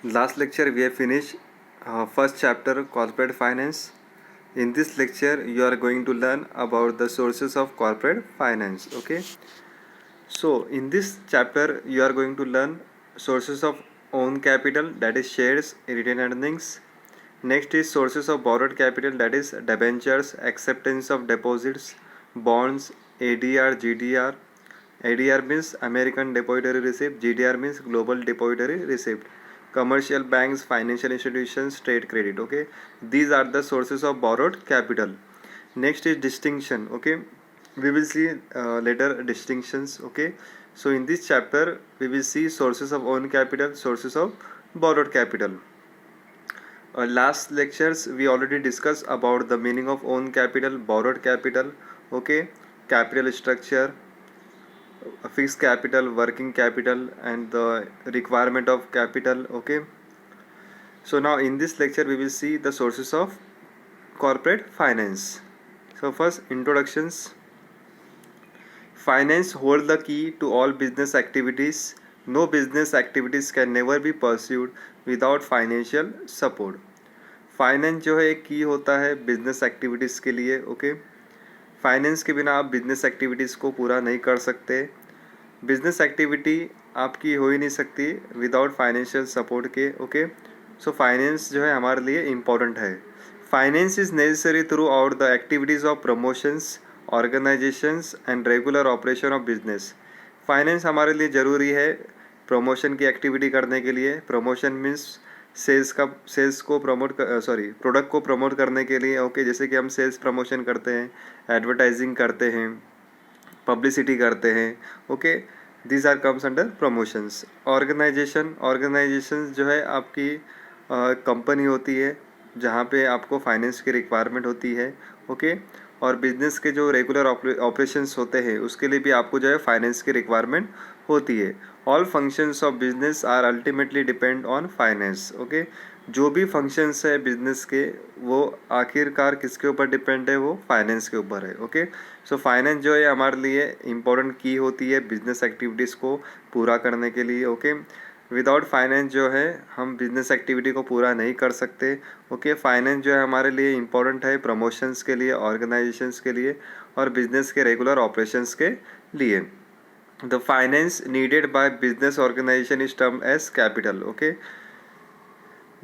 Last lecture we have finished first chapter corporate finance. In this lecture you are going to learn about the sources of corporate finance. Okay. So in this chapter you are going to learn sources of own capital, that is shares, retained earnings. Next is sources of borrowed capital, that is debentures, acceptance of deposits, bonds, ADR, GDR. ADR means American Depository Receipt, GDR means Global Depository Receipt. Commercial banks, financial institutions, trade credit. Okay, these are the sources of borrowed capital. Next is distinction. Okay, we will see later distinctions. Okay, so in this chapter we will see sources of own capital, sources of borrowed capital. Last lectures we already discussed about the meaning of own capital, borrowed capital. Okay, capital structure, fixed capital, working capital, and the requirement of capital. Okay, so now in this lecture we will see the sources of corporate finance. So first, introductions. Finance hold the key to all business activities. No business activities can never be pursued without financial support. Finance जो है एक की होता है business activities के लिए. Okay, finance के बिना आप बिजनेस एक्टिविटीज़ को पूरा नहीं कर सकते. बिजनेस एक्टिविटी आपकी हो ही नहीं सकती विदाउट फाइनेंशियल सपोर्ट के. ओके, सो फाइनेंस जो है हमारे लिए इम्पॉर्टेंट है. Finance is necessary through out the activities of promotions, organisations and regular operation of business. Finance हमारे लिए ज़रूरी है प्रमोशन की एक्टिविटी करने के लिए. प्रमोशन मीन्स सेल्स को प्रोडक्ट को प्रमोट करने के लिए. ओके, जैसे कि हम सेल्स प्रमोशन करते हैं, एडवर्टाइजिंग करते हैं, पब्लिसिटी करते हैं. Okay, this are comes under promotions. Organisation जो है आपकी कंपनी होती है जहाँ पे आपको फाइनेंस की रिक्वायरमेंट होती है. ओके, और बिजनेस के जो रेगुलर ऑपरेशंस होते हैं उसके लिए भी आपको जो है फाइनेंस की रिक्वायरमेंट होती है. All functions of business are ultimately depend on finance. Okay, जो भी फंक्शंस है बिजनेस के वो आखिरकार किसके ऊपर डिपेंड है, वो फाइनेंस के ऊपर है. ओके, सो फाइनेंस जो है हमारे लिए इम्पोर्टेंट की होती है बिजनेस एक्टिविटीज़ को पूरा करने के लिए. ओके, विदाउट फाइनेंस जो है हम बिजनेस एक्टिविटी को पूरा नहीं कर सकते. ओके, फाइनेंस जो है हमारे लिए इम्पोर्टेंट है प्रमोशंस के लिए, ऑर्गेनाइजेशंस के लिए और बिजनेस के रेगुलर ऑपरेशंस के लिए. The finance needed by business organisation is term as capital. Okay,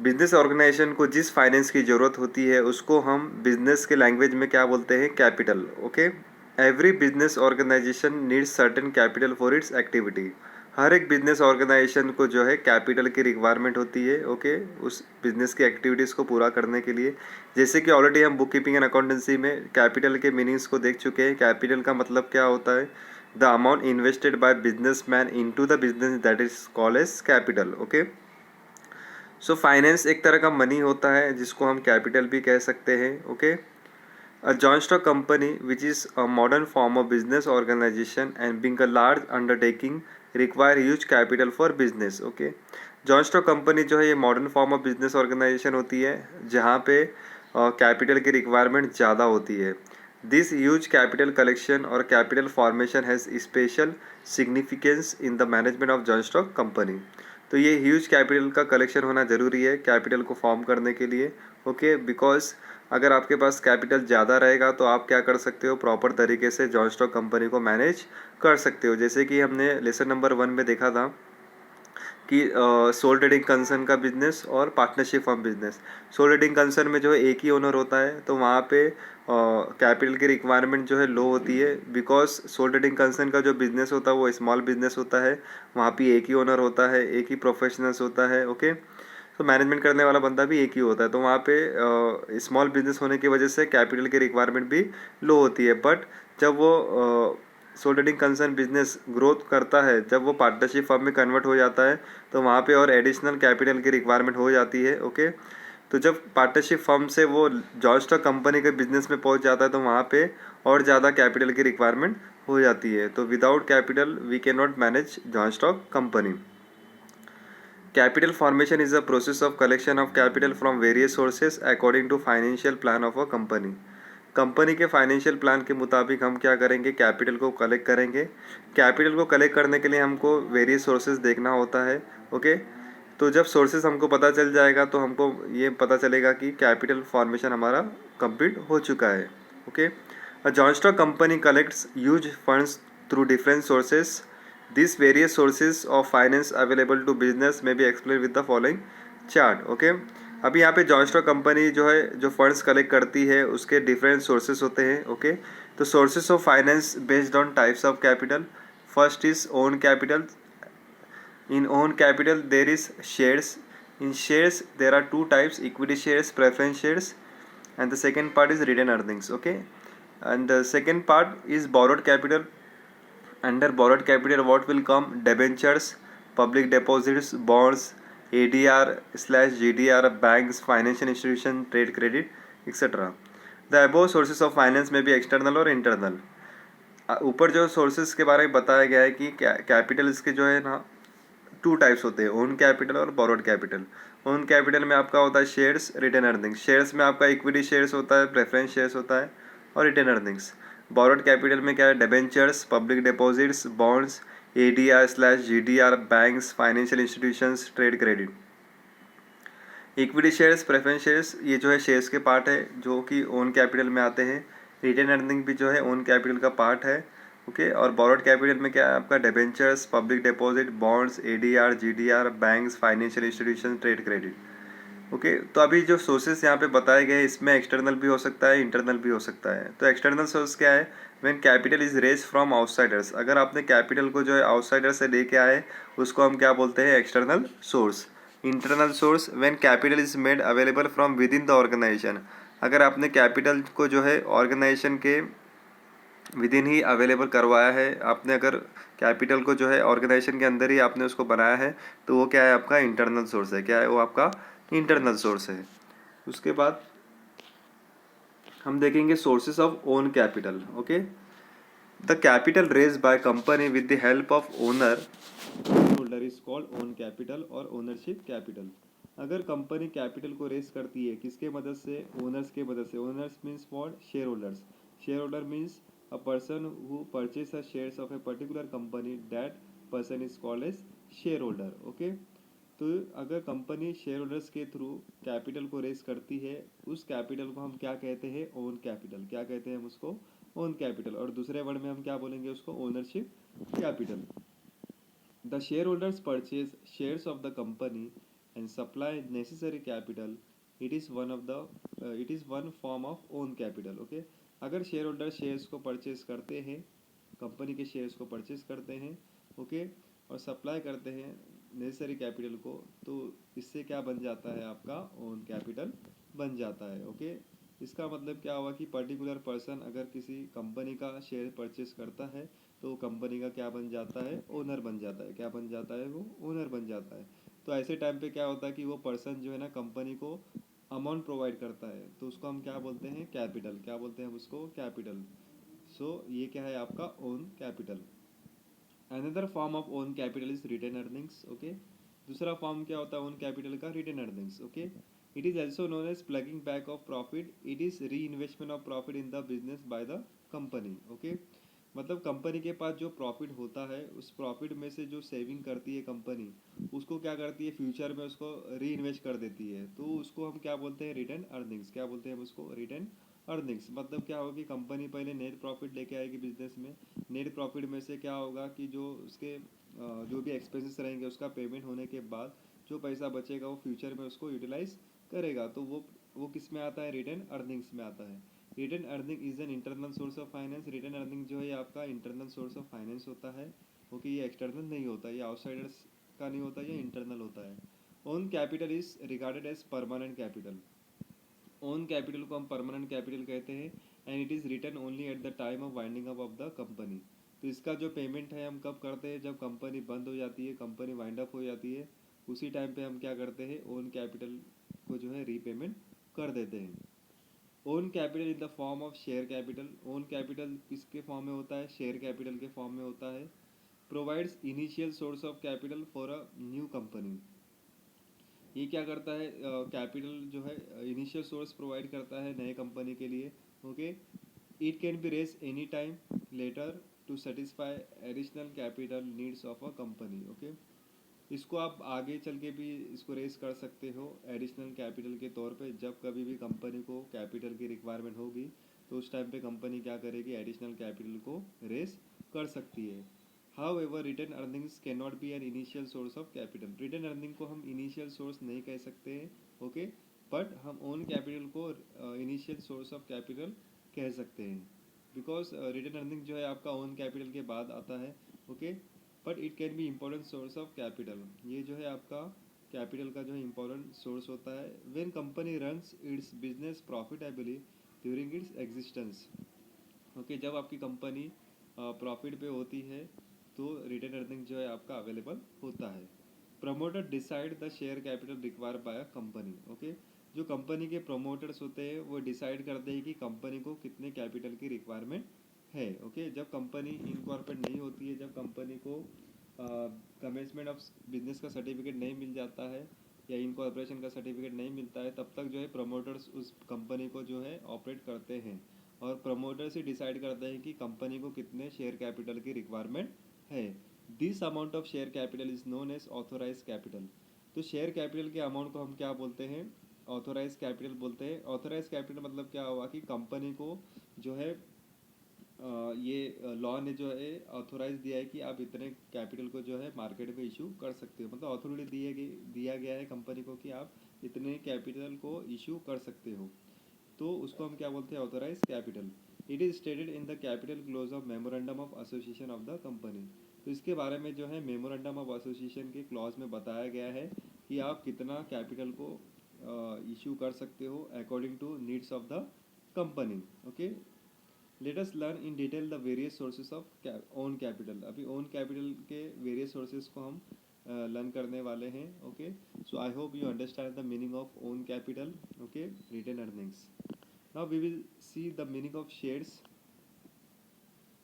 business organisation को जिस फाइनेंस की ज़रूरत होती है उसको हम बिजनेस के लैंग्वेज में क्या बोलते हैं, capital. Okay, every business organization needs certain capital for its activity. हर एक बिजनेस ऑर्गेनाइजेशन को जो है कैपिटल की रिक्वायरमेंट होती है. ओके, उस बिजनेस की एक्टिविटीज़ को पूरा करने के लिए. जैसे कि ऑलरेडी हम बुक कीपिंग एंड अकाउंटेंसी में कैपिटल के मीनिंग्स को देख चुके हैं. कैपिटल का मतलब क्या होता है, the amount invested by business man in to the business, that is called as capital. Okay, so finance एक तरह का मनी होता है जिसको हम कैपिटल भी कह सकते हैं. Okay, A joint stock company, which is a modern form of business organization and being a large undertaking, require huge capital for business. Okay, joint stock company जो है ये modern form of business organisation होती है जहाँ पे capital की requirement ज़्यादा होती है. दिस ह्यूज कैपिटल कलेक्शन और capital formation has special significance in the management of joint stock company. तो ये ह्यूज कैपिटल का कलेक्शन होना ज़रूरी है कैपिटल को फॉर्म करने के लिए. ओके, बिकॉज अगर आपके पास कैपिटल ज़्यादा रहेगा तो आप क्या कर सकते हो, प्रॉपर तरीके से जॉइंट स्टॉक कंपनी को मैनेज कर सकते हो. जैसे कि हमने लेसन नंबर 1 में देखा था कि सोल ट्रेडिंग कंसर्न का बिजनेस और partnership form business. Sole trading concern में जो है एक ही ओनर होता है तो वहाँ पे कैपिटल की रिक्वायरमेंट जो है लो होती है. बिकॉज सोल ट्रेडिंग कंसर्न का जो बिजनेस होता है वो स्मॉल बिजनेस होता है, वहाँ पे एक ही ओनर होता है, एक ही प्रोफेशनल्स होता है. ओके, तो मैनेजमेंट करने वाला बंदा भी एक ही होता है, तो वहाँ पे स्मॉल बिजनेस होने की वजह से कैपिटल की रिक्वायरमेंट भी लो होती है. बट जब वो sole trading concern business growth करता है, जब वो पार्टनरशिप फर्म में कन्वर्ट हो जाता है तो वहाँ पे और एडिशनल कैपिटल की रिक्वायरमेंट हो जाती है. ओके, तो जब पार्टनरशिप फर्म से वो जॉइंट स्टॉक कंपनी के बिजनेस में पहुँच जाता है तो वहाँ पे और ज़्यादा कैपिटल की रिक्वायरमेंट हो जाती है. तो without capital V can not manage joint stock company. Capital formation is a process of collection of capital from various sources according to financial plan of a company. Company के financial plan के मुताबिक हम क्या करेंगे, capital को collect करेंगे. Capital को collect करने के लिए हमको वेरियस सोर्सेज देखना होता है. ओके, तो जब सोर्सेस हमको पता चल जाएगा तो हमको ये पता चलेगा कि कैपिटल फॉर्मेशन हमारा कंप्लीट हो चुका है। Okay, a joint stock company collects huge funds through different sources. This various sources of finance available to business में be explain with the following chart. Okay, अभी यहाँ पे जॉइंट स्टॉक कंपनी जो है जो फंड्स कलेक्ट करती है उसके डिफरेंट सोर्सेस होते हैं। ओके, तो sources of finance based on types of capital. First is own capital. In own capital, there is shares. In shares, there are two types: equity shares, preference shares, and the second part is retained earnings. Okay, and the second part is borrowed capital. Under borrowed capital, what will come? Debentures, public deposits, bonds, ADR slash GDR, banks, financial institution, trade credit, etc. The above sources of finance may be external or internal. ऊपर जो sources के बारे में बताया गया है कि capital इसके जो है ना टू टाइप्स होते हैं, ओन कैपिटल और बोरोड कैपिटल। ओन कैपिटल में आपका होता है शेयर्स, रिटेन अर्निंग्स। शेयर्स में आपका इक्विटी शेयर्स होता है, प्रेफरेंस शेयर्स होता है और रिटेन अर्निंग्स। बोरोड कैपिटल में क्या है? Debentures, public deposits, bonds, ADR slash GDR, banks, financial institutions, trade credit. Equity shares, preference shares ये जो है शेयर्स के पार्ट है जो कि ओन कैपिटल में आते हैं। रिटेन अर्निंग भी जो है ओन कैपिटल का पार्ट है। ओके, और बोरोड कैपिटल में क्या है आपका? Debentures, public deposit, bonds, ADR, GDR, banks, financial institution, trade credit. Okay, तो अभी जो सोर्सेस यहाँ पे बताए गए इसमें एक्सटर्नल भी हो सकता है, इंटरनल भी हो सकता है। तो एक्सटर्नल सोर्स क्या है? When capital is raise from outsiders. अगर आपने कैपिटल को जो है आउटसाइडर से लेके आए उसको हम क्या बोलते हैं? External source. Internal source when capital is made available from within the organisation. अगर आपने कैपिटल को जो है ऑर्गेनाइजेशन के विद इन ही अवेलेबल करवाया है, आपने अगर कैपिटल को जो है ऑर्गेनाइजेशन के अंदर ही आपने उसको बनाया है तो वो क्या है? आपका इंटरनल सोर्स है। क्या है वो? आपका इंटरनल सोर्स है। उसके बाद हम देखेंगे sources of own capital. Okay, the capital raise by company with the help of owner holder is called own capital और ओनरशिप कैपिटल। अगर कंपनी कैपिटल को रेज करती है किसके मदद से? ओनर्स के मदद से। Owners means what? Share holders. Share holder means a person who purchase shares of a particular company, that person is called as share holder. Okay, तो अगर कंपनी शेयर होल्डर्स के थ्रू कैपिटल को raise करती है उस capital को हम क्या कहते हैं? Own capital. क्या कहते हैं हम उसको? Own capital. और दूसरे वर्ड में हम क्या बोलेंगे उसको? Ownership capital. The shareholders purchase shares of the company and supply necessary capital. It is one form of own capital. Okay, अगर शेयर होल्डर शेयर्स को परचेज करते हैं, कंपनी के शेयर्स को परचेज करते हैं, ओके, और सप्लाई करते हैं नेसेसरी कैपिटल को, तो इससे क्या बन जाता है? आपका ओन कैपिटल बन जाता है। ओके, इसका मतलब क्या हुआ कि पर्टिकुलर पर्सन अगर किसी कंपनी का शेयर परचेज करता है तो कंपनी का क्या बन जाता है? ओनर बन जाता है। क्या बन जाता है? वो ओनर बन जाता है। तो ऐसे टाइम पे क्या होता है कि वो पर्सन जो है ना कंपनी को अमाउंट प्रोवाइड करता है तो उसको हम क्या बोलते हैं? कैपिटल। क्या बोलते हैं हम उसको? कैपिटल। सो ये क्या है? आपका own capital. Another form of own capital is retain earnings. Okay, दूसरा फॉर्म क्या होता है ओन कैपिटल का? Retain earnings. Okay, it is also known as plugging back of profit. It is re investment of profit in the business by the company. Okay, मतलब company के पास जो profit होता है उस प्रॉफिट में से जो सेविंग करती है कंपनी उसको क्या करती है? फ्यूचर में उसको री इन्वेस्ट कर देती है, तो उसको हम क्या बोलते हैं? Retain earnings. क्या बोलते हैं हम उसको? Retain earnings. मतलब क्या होगा कि कंपनी पहले नेट प्रॉफिट लेके आएगी बिजनेस में, नेट प्रॉफिट में से क्या होगा कि जो उसके जो भी एक्सपेंसेस रहेंगे उसका पेमेंट होने के बाद जो पैसा बचेगा वो फ्यूचर में उसको यूटिलाइज करेगा, तो वो किस में आता है? रिटेन अर्निंग्स में आता है। Retain earning is an internal source of finance. Retain earning जो है आपका इंटरनल सोर्स ऑफ फाइनेंस होता है, क्योंकि ये एक्सटर्नल नहीं होता, ये आउटसाइडर्स का नहीं होता, ये इंटरनल होता है। Own capital is regarded as permanent capital. Own capital को हम परमानेंट कैपिटल कहते हैं and it is return only at the time of winding up of the company. तो इसका जो पेमेंट है हम कब करते हैं? जब कंपनी बंद हो जाती है, कंपनी वाइंड अप हो जाती है, उसी टाइम पे हम क्या करते हैं? ओन कैपिटल को जो है रीपेमेंट कर देते हैं। Own capital in the form of share capital. Own capital किसके फॉर्म में होता है? शेयर कैपिटल के फॉर्म में होता है। Provides initial source of capital for a new company. ये क्या करता है? कैपिटल जो है इनिशियल सोर्स प्रोवाइड करता है नए कंपनी के लिए। Okay, it can be raise any time later to satisfy additional capital needs of a company. Okay, इसको आप आगे चल के भी इसको रेस कर सकते हो एडिशनल कैपिटल के तौर पे। जब कभी भी कंपनी को कैपिटल की रिक्वायरमेंट होगी तो उस टाइम पे कंपनी क्या करेगी, एडिशनल कैपिटल को रेस कर सकती है। However, retain earnings can not be an initial source of capital. Retain earning को हम इनिशियल सोर्स नहीं कह सकते हैं, ओके, बट हम ओन कैपिटल को इनिशियल सोर्स ऑफ कैपिटल कह सकते हैं, बिकॉज रिटेन अर्निंग जो है आपका ओन कैपिटल के बाद आता है, okay, but it can be important source of capital. ये जो है आपका कैपिटल का जो है इम्पोर्टेंट सोर्स होता है when company runs it's business profitably during its existence. Okay, जब आपकी कंपनी प्रॉफिट पे होती है तो रिटेन अर्निंग जो है आपका अवेलेबल होता है। Promoter decide the share capital require by a company. Okay, जो कंपनी के प्रमोटर्स होते हैं वो डिसाइड करते हैं कि कंपनी को कितने कैपिटल की रिक्वायरमेंट है। ओके, जब कंपनी इनकॉर्पोरेट नहीं होती है, जब कंपनी को कमेंसमेंट ऑफ बिजनेस का सर्टिफिकेट नहीं मिल जाता है या इनकॉर्पोरेशन का सर्टिफिकेट नहीं मिलता है, तब तक जो है प्रमोटर्स उस कंपनी को जो है ऑपरेट करते हैं और प्रमोटर्स ही डिसाइड करते हैं कि कंपनी को कितने शेयर कैपिटल की रिक्वायरमेंट है। This amount of share capital is known as authorise capital. तो शेयर कैपिटल के अमाउंट को हम क्या बोलते हैं, ऑथोराइज कैपिटल बोलते हैं। ऑथोराइज कैपिटल मतलब क्या हुआ कि कंपनी को जो है ये लॉ ने जो है ऑथोराइज दिया है कि आप इतने कैपिटल को जो है मार्केट में इशू कर सकते हो, मतलब अथॉरिटी दिया गया है कंपनी को कि आप इतने कैपिटल को इशू कर सकते हो, तो उसको हम क्या बोलते हैं, authorise capital. It is stated in the capital clause of memorandum of association of the company. तो इसके बारे में जो है मेमोरेंडम ऑफ एसोसिएशन के क्लॉज में बताया गया है कि आप कितना कैपिटल को इशू कर सकते हो according to needs of the company. Okay, let us learn in detail the various sources of own capital. अभी ओन कैपिटल के वेरियस सोर्सेज को हम लर्न करने वाले हैं। Okay, so I hope you understand the meaning of own capital. Okay, retain earnings. Now we will see the meaning of shares.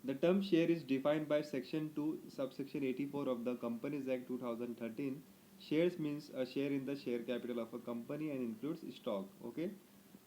The term share is defined by section 2 subsection 84 of the Companies Act 2013. Shares means a share in the share capital of a company and includes stock. Okay,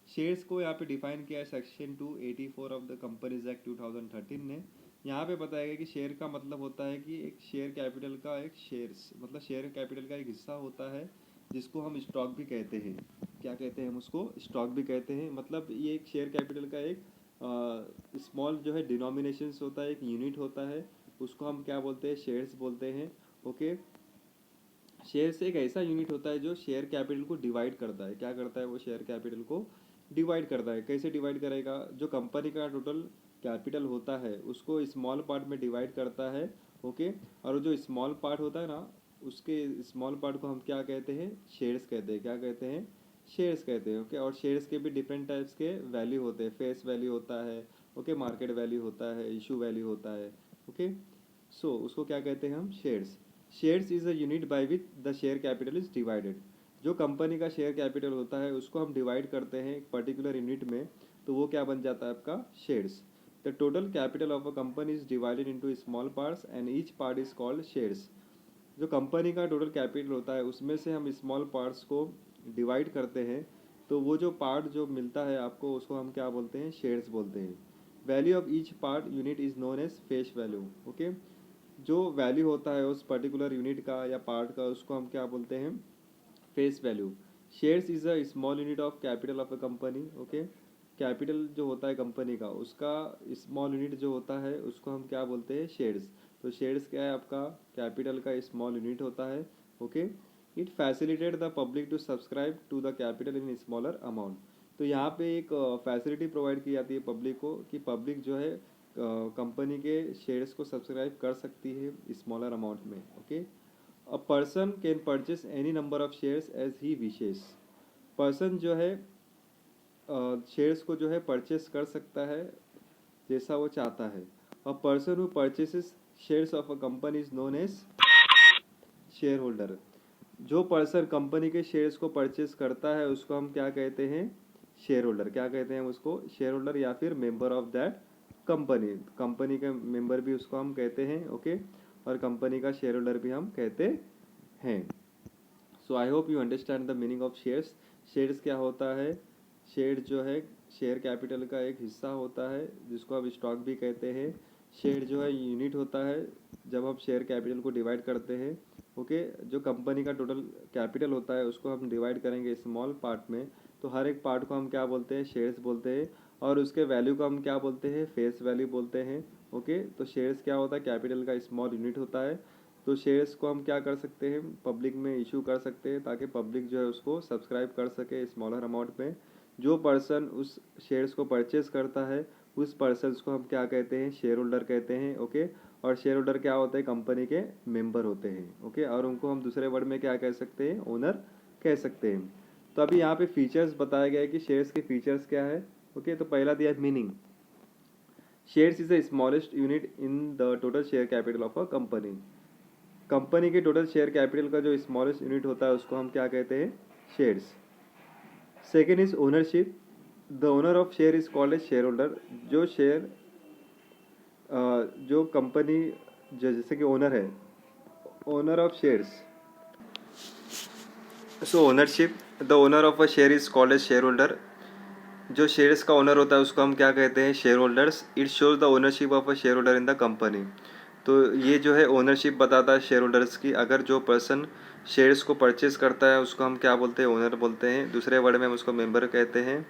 shares को यहाँ पे define किया है section 284 of the companies act 2013 ने। यहाँ पे बताया गया कि शेयर का मतलब होता है कि एक शेयर कैपिटल का एक शेयर्स मतलब शेयर कैपिटल का एक हिस्सा होता है जिसको हम स्टॉक भी कहते हैं। क्या कहते हैं हम उसको, स्टॉक भी कहते हैं। मतलब ये एक शेयर कैपिटल का एक स्मॉल जो है डिनोमिनेशंस होता है, एक यूनिट होता है, उसको हम क्या बोलते हैं, शेयर्स बोलते हैं। ओके, शेयर्स एक ऐसा यूनिट होता है जो शेयर कैपिटल को डिवाइड करता है। क्या करता है वो, शेयर कैपिटल को डिवाइड करता है। कैसे डिवाइड करेगा, जो कंपनी का टोटल कैपिटल होता है उसको स्मॉल पार्ट में डिवाइड करता है। ओके, और जो स्मॉल पार्ट होता है ना, उसके स्मॉल पार्ट को हम क्या कहते हैं, शेयर्स कहते हैं। क्या कहते हैं, शेयर्स कहते हैं। ओके, और शेयर्स के भी डिफरेंट टाइप्स के वैल्यू होते हैं। फेस वैल्यू होता है, ओके, मार्केट वैल्यू होता है, इशू वैल्यू होता है। ओके, सो उसको क्या कहते हैं हम, shares. Shares is a unit by which the share capital is divided. जो कंपनी का शेयर कैपिटल होता है उसको हम डिवाइड करते हैं एक पर्टिकुलर यूनिट में, तो वो क्या बन जाता है आपका, shares. The total capital of a company is divided into small parts and each part is called shares. जो कंपनी का टोटल कैपिटल होता है उसमें से हम स्मॉल पार्ट्स को डिवाइड करते हैं, तो वो जो पार्ट जो मिलता है आपको उसको हम क्या बोलते हैं, शेयर्स बोलते हैं। Value of each part unit is known as face value. Okay, जो वैल्यू होता है उस पर्टिकुलर यूनिट का या पार्ट का उसको हम क्या बोलते हैं, face value. Shares is a small unit of capital of a company. Okay, capital जो होता है कंपनी का उसका स्मॉल यूनिट जो होता है उसको हम क्या बोलते हैं, शेयर्स। तो शेयर्स क्या है आपका, कैपिटल का स्मॉल यूनिट होता है। Okay, it facilitate the public to subscribe to the capital in smaller amount. तो यहाँ पे एक फैसिलिटी प्रोवाइड की जाती है पब्लिक को कि पब्लिक जो है कंपनी के शेयर्स को सब्सक्राइब कर सकती है स्मॉलर अमाउंट में। Okay, a person can purchase any number of shares as he wishes. Person जो है शेयर्स को जो है परचेस कर सकता है जैसा वो चाहता है। A person who purchases shares of a company is known as share holder. जो पर्सन कंपनी के शेयर्स को परचेस करता है उसको हम क्या कहते हैं, शेयर होल्डर। क्या कहते हैं उसको, शेयर होल्डर या फिर member of that company. Company के मेंबर भी उसको हम कहते हैं। ओके, और कंपनी का शेयर होल्डर भी हम कहते हैं। So I hope you understand the meaning of shares. Shares क्या होता है, शेयर जो है शेयर कैपिटल का एक हिस्सा होता है जिसको आप स्टॉक भी कहते हैं। शेयर जो है यूनिट होता है जब हम शेयर कैपिटल को डिवाइड करते हैं ओके। जो कंपनी का टोटल कैपिटल होता है उसको हम डिवाइड करेंगे स्मॉल पार्ट में, तो हर एक पार्ट को हम क्या बोलते हैं, शेयर्स बोलते हैं। और उसके वैल्यू को हम क्या बोलते हैं, फेस वैल्यू बोलते हैं। ओके, तो शेयर्स क्या होता है, कैपिटल का स्मॉल यूनिट होता है। तो शेयर्स को हम क्या कर सकते हैं, पब्लिक में इशू कर सकते हैं, ताकि पब्लिक जो है उसको सब्सक्राइब कर सके स्मॉलर अमाउंट में। जो पर्सन उस शेयर्स को परचेस करता है उस पर्सन्स को हम क्या कहते हैं, शेयर होल्डर कहते हैं। ओके, और शेयर होल्डर क्या होते हैं, कंपनी के मेंबर होते हैं। ओके, और उनको हम दूसरे वर्ड में क्या कह सकते हैं, ओनर कह सकते हैं। तो अभी यहाँ पे फीचर्स बताया गया है कि शेयर्स के फीचर्स क्या है। ओके, तो पहला दिया है meaning. Shares is the smallest unit in the total share capital of a company. Company के टोटल शेयर कैपिटल का जो स्मॉलेस्ट यूनिट होता है उसको हम क्या कहते हैं, shares. Second is ownership. The owner of share is called as share holder. जो शेयर जो कंपनी जैसे कि ओनर है, owner of shares. So ownership, the owner of a share is called as share holder. जो shares का owner होता है उसको हम क्या कहते हैं, share holders. It shows the ownership of a share holder in the company. तो ये जो है ओनरशिप बताता है शेयर होल्डर्स की। अगर जो पर्सन शेयर्स को परचेज करता है उसको हम क्या बोलते हैं, ओनर बोलते हैं। दूसरे वर्ड में हम उसको मेंबर कहते हैं।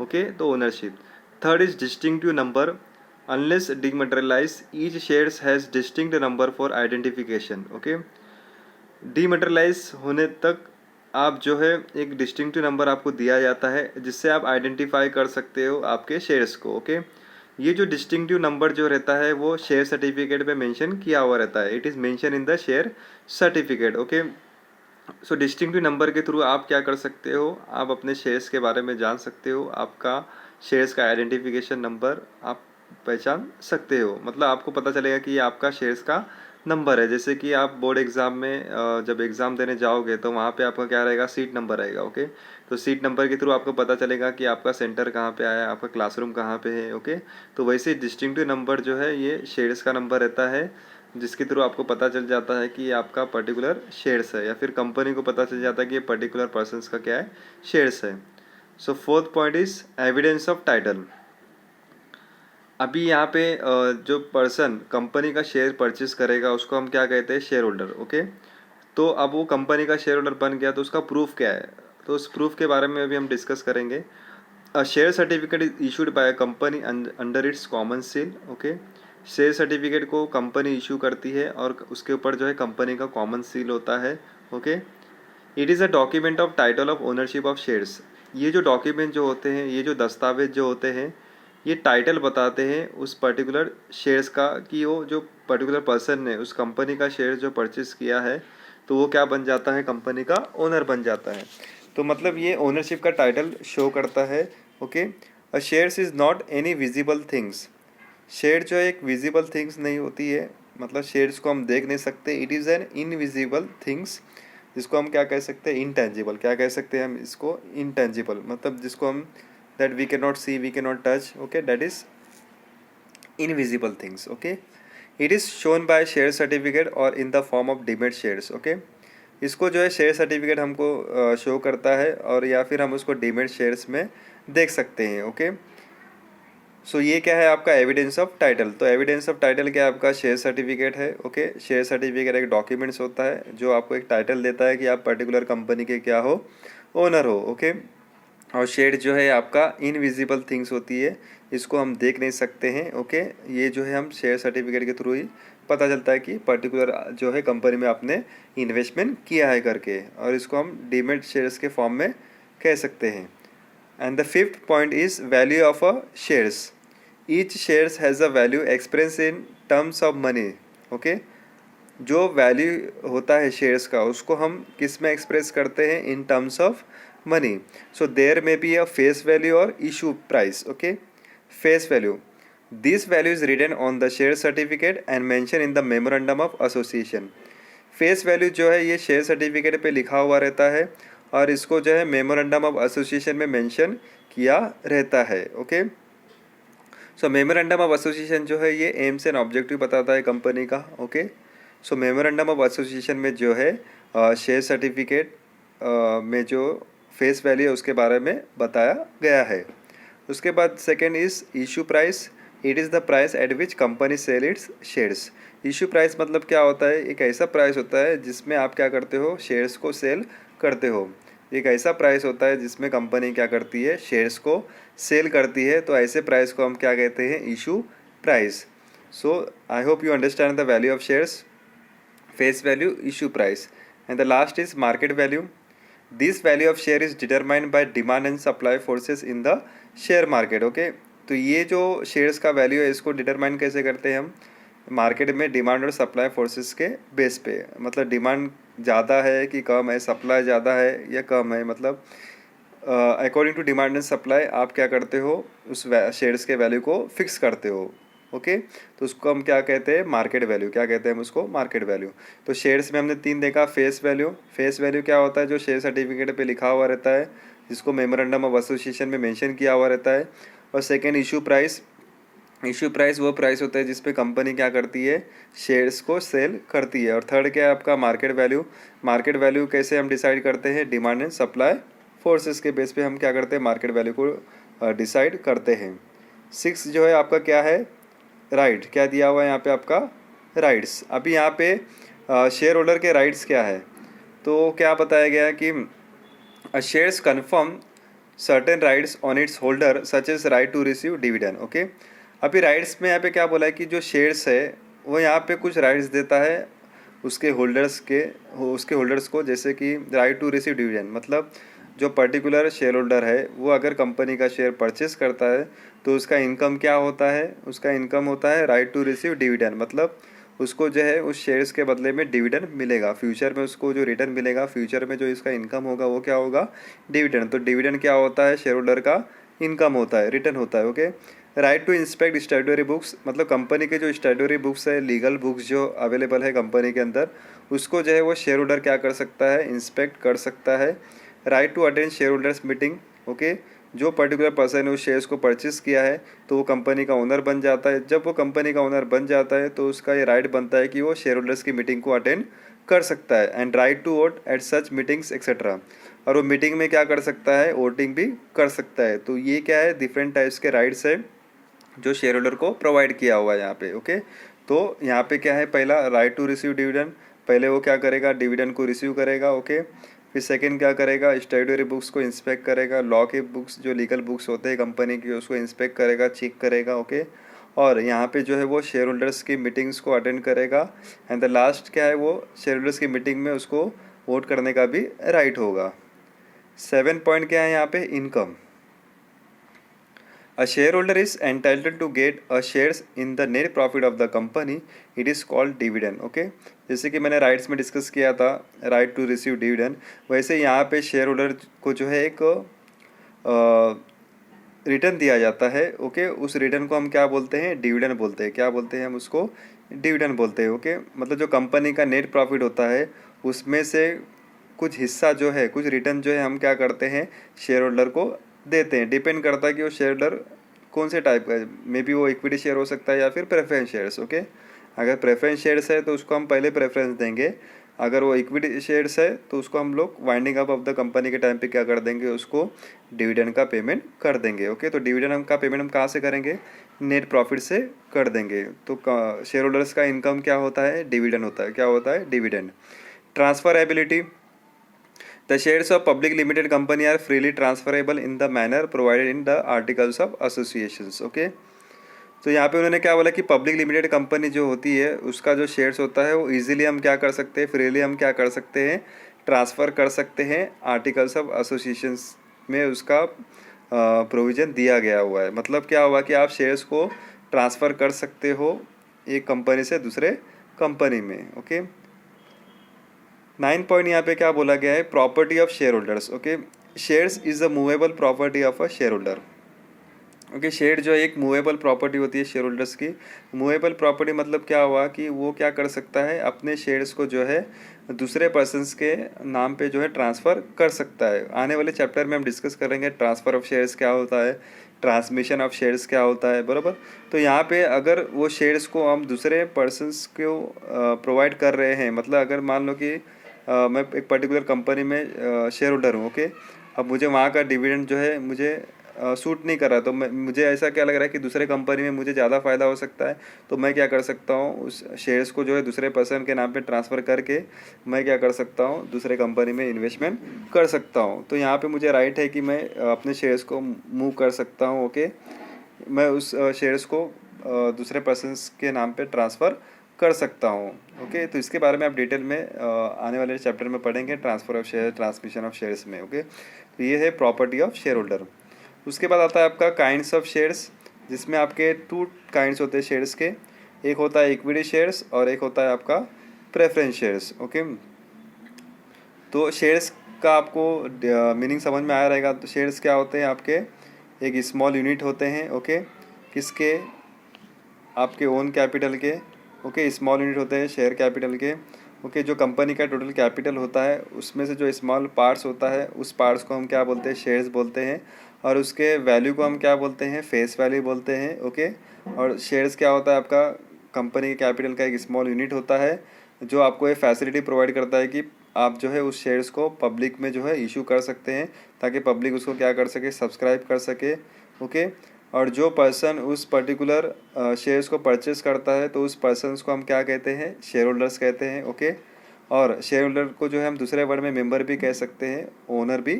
ओके, तो ownership. Third is distinctive number. Unless dematerialise each shares has distinct number for identification. Okay, dematerialise होने तक आप जो है एक डिस्टिंक्टिव नंबर आपको दिया जाता है जिससे आप आइडेंटिफाई कर सकते हो आपके शेयर्स को। ओके, ये जो डिस्टिंक्टिव नंबर जो रहता है वो शेयर सर्टिफिकेट पे मेंशन किया हुआ रहता है। It is mention in the share certificate. Okay, so distinctive number के थ्रू आप क्या कर सकते हो, आप अपने शेयर्स के बारे में जान सकते हो। आपका शेयर्स का आइडेंटिफिकेशन नंबर आप पहचान सकते हो। मतलब आपको पता चलेगा कि ये आपका शेयर्स का नंबर है। जैसे कि आप बोर्ड एग्ज़ाम में जब एग्ज़ाम देने जाओगे तो वहाँ पे आपका क्या रहेगा, सीट नंबर रहेगा। ओके, तो सीट नंबर के थ्रू आपको पता चलेगा कि आपका सेंटर कहाँ पे आया है, आपका क्लासरूम कहाँ पे है। ओके, तो वैसे डिस्टिंक्टिव नंबर जो है ये शेयर्स का नंबर रहता है, जिसके थ्रू आपको पता चल जाता है कि ये आपका पर्टिकुलर शेयर्स है, या फिर कंपनी को पता चल जाता है कि ये पर्टिकुलर पर्सन्स का क्या है, शेयर्स है। So fourth point is evidence of title. अभी यहाँ पे जो पर्सन कंपनी का शेयर परचेज करेगा उसको हम क्या कहते हैं, शेयर होल्डर। ओके, तो अब वो कंपनी का शेयर होल्डर बन गया तो उसका प्रूफ क्या है, तो उस प्रूफ के बारे में अभी हम डिस्कस करेंगे। A share certificate is issued by a company under its common seal. Okay, share certificate को कंपनी इशू करती है और उसके ऊपर जो है कंपनी का कॉमन सील होता है। Okay, it is a document of title of ownership of shares. ये जो डॉक्यूमेंट जो होते हैं, ये जो दस्तावेज जो होते हैं, ये टाइटल बताते हैं उस पर्टिकुलर शेयर्स का, कि वो जो पर्टिकुलर पर्सन ने उस कंपनी का शेयर जो परचेस किया है तो वो क्या बन जाता है, कंपनी का ओनर बन जाता है। तो मतलब ये ओनरशिप का टाइटल शो करता है। Okay, a shares is not any visible things. Share जो है एक विजिबल थिंग्स नहीं होती है, मतलब शेयर्स को हम देख नहीं सकते। It is an invisible things, जिसको हम क्या कह सकते हैं, इनटेंजिबल। क्या कह सकते हैं हम इसको, इनटेंजिबल, मतलब जिसको हम that we can not see, we can not touch. Okay, that is invisible things. Okay, it is shown by share certificate और in the form of demat shares. Okay, इसको जो है शेयर सर्टिफिकेट हमको show करता है, और या फिर हम उसको डीमेट शेयर्स में देख सकते हैं। ओके, सो ये क्या है आपका एविडेंस ऑफ टाइटल। तो एविडेंस ऑफ टाइटल क्या है, आपका शेयर सर्टिफिकेट है। ओके, शेयर सर्टिफिकेट एक डॉक्यूमेंट्स होता है जो आपको एक टाइटल देता है कि आप पर्टिकुलर कंपनी के क्या हो, ओनर हो। ओके, और शेयर जो है आपका इनविजिबल थिंग्स होती है, इसको हम देख नहीं सकते हैं। ओके, ये जो है हम शेयर सर्टिफिकेट के थ्रू ही पता चलता है कि पर्टिकुलर जो है कंपनी में आपने इन्वेस्टमेंट किया है करके, और इसको हम डीमेट शेयर्स के फॉर्म में कह सकते हैं। And the fifth point is value of a shares. Each shares has a value expressed in terms of money. Okay? जो वैल्यू होता है शेयर्स का उसको हम किस में एक्सप्रेस करते हैं, in terms of money. So there may be a face value और issue price. Okay, face value, this value is written on the share certificate and mention in the memorandum of association. Face value जो है ये share certificate पे लिखा हुआ रहता है और इसको जो है मेमोरेंडम ऑफ एसोसिएशन में मेंशन किया रहता है। Okay, so memorandum of association जो है ये एम्स एंड ऑब्जेक्टिव बताता है कंपनी का। Okay, so memorandum of association में जो है शेयर सर्टिफिकेट में जो फेस वैल्यू है उसके बारे में बताया गया है। उसके बाद second is issue price. It is the price at which company sell its shares. Issue price मतलब क्या होता है, एक ऐसा प्राइस होता है जिसमें आप क्या करते हो, शेयर्स को सेल करते हो। एक ऐसा प्राइस होता है जिसमें कंपनी क्या करती है, शेयर्स को सेल करती है, तो ऐसे प्राइस को हम क्या कहते हैं, issue price. So I hope you understand the value of shares, face value, issue price, and the last is market value. This value of share is determined by demand and supply forces in the share market. Okay, तो ये जो shares का value है इसको determine कैसे करते हैं हम, मार्केट में डिमांड और सप्लाई फोर्सेस के बेस पे। मतलब डिमांड ज़्यादा है कि कम है, सप्लाई ज़्यादा है या कम है, मतलब according to demand and supply आप क्या करते हो, उस शेयर्स के वैल्यू को फिक्स करते हो। ओके, तो उसको हम क्या कहते हैं, मार्केट वैल्यू। क्या कहते हैं हम उसको, मार्केट वैल्यू। तो शेयर्स में हमने 3 देखा, फेस वैल्यू। फेस वैल्यू क्या होता है, जो शेयर सर्टिफिकेट पे लिखा हुआ रहता है, जिसको मेमोरेंडम ऑफ एसोसिएशन में मेंशन किया हुआ रहता है। और second issue price. Issue price वो प्राइस होता है जिस पे कंपनी क्या करती है, शेयर्स को सेल करती है। और थर्ड क्या है आपका, मार्केट वैल्यू। मार्केट वैल्यू कैसे हम डिसाइड करते हैं, डिमांड एंड सप्लाई फोर्सेस के बेस पे हम क्या करते हैं, मार्केट वैल्यू को डिसाइड करते हैं। 6 जो है आपका क्या है, राइट। क्या दिया हुआ है यहाँ पे आपका, राइट्स। अभी यहाँ पे शेयर होल्डर के राइट्स क्या है, तो क्या बताया गया है कि shares confirm certain rights on its holder such as right to receive dividend. Okay, अभी राइट्स में यहाँ पे क्या बोला है कि जो शेयर्स है वो यहाँ पे कुछ राइट्स देता है उसके होल्डर्स को, जैसे कि राइट टू रिसीव डिविडेंड। मतलब जो पर्टिकुलर शेयर होल्डर है वो अगर कंपनी का शेयर परचेस करता है तो उसका इनकम क्या होता है, उसका इनकम होता है राइट टू रिसीव डिविडेंड। मतलब उसको जो है उस शेयर्स के बदले में डिविडेंड मिलेगा, फ्यूचर में उसको जो रिटर्न मिलेगा, फ्यूचर में जो इसका इनकम होगा वो क्या होगा, डिविडेंड। तो डिविडेंड क्या होता है, शेयर होल्डर का इनकम होता है, रिटर्न होता है। Okay, right to inspect statutory books. मतलब कंपनी के जो स्टैट्यूटरी बुक्स है, लीगल बुक्स जो अवेलेबल है कंपनी के अंदर, उसको जो है वो शेयर होल्डर क्या कर सकता है, इंस्पेक्ट कर सकता है। Right to attend share holders meeting. Okay, जो पर्टिकुलर पर्सन ने उस शेयर्स को परचेस किया है तो वो कंपनी का ओनर बन जाता है। जब वो कंपनी का ओनर बन जाता है तो उसका ये राइट बनता है कि वो शेयर होल्डर्स की मीटिंग को अटेंड कर सकता है। And right to vote at such meetings etcetera. और वो मीटिंग में क्या कर सकता है, वोटिंग भी कर सकता है। तो ये क्या है, डिफरेंट टाइप्स के राइट्स है जो शेयर होल्डर को प्रोवाइड किया हुआ है यहाँ पे। ओके, तो यहाँ पे क्या है, पहला राइट टू रिसीव डिविडेंड, पहले वो क्या करेगा, डिविडेंड को रिसीव करेगा। ओके, फिर सेकंड क्या करेगा, स्टैट्यूटरी बुक्स को इंस्पेक्ट करेगा, लॉ के बुक्स जो लीगल बुक्स होते हैं कंपनी की उसको इंस्पेक्ट करेगा, चेक करेगा। ओके, और यहाँ पे जो है वो शेयर होल्डर्स की मीटिंग्स को अटेंड करेगा। एंड द लास्ट क्या है, वो शेयर होल्डर्स की मीटिंग में उसको वोट करने का भी राइट होगा। 7 पॉइंट क्या है यहाँ पे, income. A shareholder is entitled to get a shares in the net profit of the company. It is called dividend. Okay, जैसे कि मैंने राइट्स में डिस्कस किया था, राइट टू रिसीव डिविडेंड, वैसे यहाँ पे शेयर होल्डर को जो है एक रिटर्न दिया जाता है। ओके, उस रिटर्न को हम क्या बोलते हैं, डिविडेंड बोलते हैं। क्या बोलते हैं हम उसको, डिविडेंड बोलते हैं। ओके, मतलब जो कंपनी का नेट प्रॉफिट होता है उसमें से कुछ हिस्सा जो है, कुछ रिटर्न जो है हम क्या करते हैं, शेयर होल्डर को देते हैं। डिपेंड करता है कि वो शेयर होल्डर कौन से टाइप का है, मे बी वो इक्विटी शेयर हो सकता है या फिर प्रेफरेंस शेयर्स। ओके, अगर प्रेफरेंस शेयर्स है तो उसको हम पहले प्रेफरेंस देंगे, अगर वो इक्विटी शेयर्स है तो उसको हम लोग winding up of the company के टाइम पे क्या कर देंगे, उसको डिविडेंड का पेमेंट कर देंगे। ओके, तो डिविडेंड का पेमेंट हम कहाँ से करेंगे, नेट प्रॉफिट से कर देंगे। तो शेयर होल्डर्स का इनकम क्या होता है, डिविडेंड होता है। क्या होता है, dividend. Transfer ability. The shares of public limited company are freely transferable in the manner provided in the articles of associations. Okay, तो यहाँ पे उन्होंने क्या बोला कि पब्लिक लिमिटेड कंपनी जो होती है उसका जो शेयर्स होता है वो इजीली हम क्या कर सकते हैं, फ्रीली हम क्या कर सकते हैं, ट्रांसफ़र कर सकते हैं। आर्टिकल्स ऑफ एसोसिएशंस में उसका प्रोविज़न दिया गया हुआ है। मतलब क्या हुआ कि आप शेयर्स को ट्रांसफ़र कर सकते हो एक कंपनी से दूसरे कंपनी में। ओके, 9 पॉइंट यहाँ पे क्या बोला गया है, property of share holders. Okay, shares is a movable property of a share holder. Okay, share जो है एक मूवेबल प्रॉपर्टी होती है शेयर होल्डर्स की। मूवेबल प्रॉपर्टी मतलब क्या हुआ कि वो क्या कर सकता है, अपने शेयर्स को जो है दूसरे पर्सन्स के नाम पे जो है ट्रांसफ़र कर सकता है। आने वाले चैप्टर में हम डिस्कस करेंगे ट्रांसफ़र ऑफ शेयर्स क्या होता है, ट्रांसमिशन ऑफ शेयर्स क्या होता है, बराबर। तो यहाँ पे अगर वो शेयर्स को हम दूसरे पर्सन्स को प्रोवाइड कर रहे हैं, मतलब अगर मान लो कि मैं एक पर्टिकुलर कंपनी में शेयर होल्डर हूँ। ओके, अब मुझे वहाँ का डिविडेंड जो है मुझे सूट नहीं कर रहा, तो मुझे ऐसा क्या लग रहा है कि दूसरे कंपनी में मुझे ज़्यादा फ़ायदा हो सकता है, तो मैं क्या कर सकता हूँ, उस शेयर्स को जो है दूसरे पर्सन के नाम पे ट्रांसफ़र करके मैं क्या कर सकता हूँ, दूसरे कंपनी में इन्वेस्टमेंट कर सकता हूँ। तो यहाँ पे मुझे राइट है कि मैं अपने शेयर्स को मूव कर सकता हूँ। ओके, मैं उस शेयर्स को दूसरे पर्सन्स के नाम पे ट्रांसफ़र कर सकता हूँ। ओके, तो इसके बारे में आप डिटेल में आने वाले चैप्टर में पढ़ेंगे, transfer of share, transmission of shares में। ओके, तो ये है प्रॉपर्टी ऑफ शेयर होल्डर। उसके बाद आता है आपका काइंड्स ऑफ शेयर्स, जिसमें आपके 2 काइंड्स होते हैं शेयर्स के। एक होता है इक्विटी शेयर्स और एक होता है आपका प्रेफरेंस शेयर्स। ओके, तो शेयर्स का आपको मीनिंग समझ में आया रहेगा। तो शेयर्स क्या होते हैं आपके, एक स्मॉल यूनिट होते हैं। ओके, किसके, आपके ओन कैपिटल के। ओके, स्मॉल यूनिट होते हैं शेयर कैपिटल के। ओके, जो कंपनी का टोटल कैपिटल होता है उसमें से जो स्मॉल पार्ट्स होता है उस पार्ट्स को हम क्या बोलते हैं, शेयर्स बोलते हैं। और उसके वैल्यू को हम क्या बोलते हैं, फेस वैल्यू बोलते हैं। ओके, और शेयर्स क्या होता है, आपका कंपनी के कैपिटल का एक स्मॉल यूनिट होता है जो आपको ये फैसिलिटी प्रोवाइड करता है कि आप जो है उस शेयर्स को पब्लिक में जो है इशू कर सकते हैं, ताकि पब्लिक उसको क्या कर सके, सब्सक्राइब कर सके। ओके, और जो पर्सन उस पर्टिकुलर शेयर्स को परचेस करता है तो उस पर्सन्स को हम क्या कहते हैं, शेयर होल्डर्स कहते हैं। ओके, और शेयर होल्डर को जो है हम दूसरे वर्ड में मेंबर भी कह सकते हैं, ओनर भी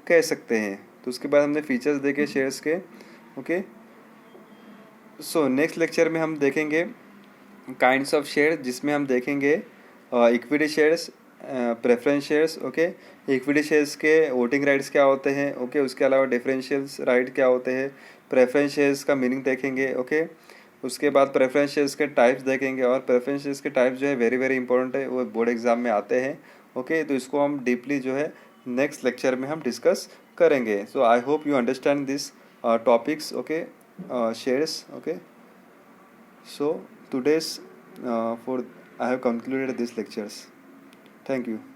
कह सकते हैं। तो उसके बाद हमने फीचर्स देखे शेयर्स के। ओके, सो नेक्स्ट लेक्चर में हम देखेंगे काइंड्स ऑफ शेयर, जिसमें हम देखेंगे equity shares, preference shares. Okay, equity shares के वोटिंग राइट्स क्या होते हैं। ओके, उसके अलावा डिफरेंशियल्स राइट क्या होते हैं, प्रेफरेंस शेयर्स का मीनिंग देखेंगे। ओके, उसके बाद प्रेफरेंस शेयर्स के टाइप्स देखेंगे, और प्रेफरेंस शेयर्स के टाइप्स जो है वेरी वेरी इंपॉर्टेंट है, वो बोर्ड एग्जाम में आते हैं। ओके, तो इसको हम डीपली जो है नेक्स्ट लेक्चर में हम डिस्कस करेंगे। So I hope you understand this topics. Okay, shares. Okay, so today's for I have concluded these lectures. Thank you.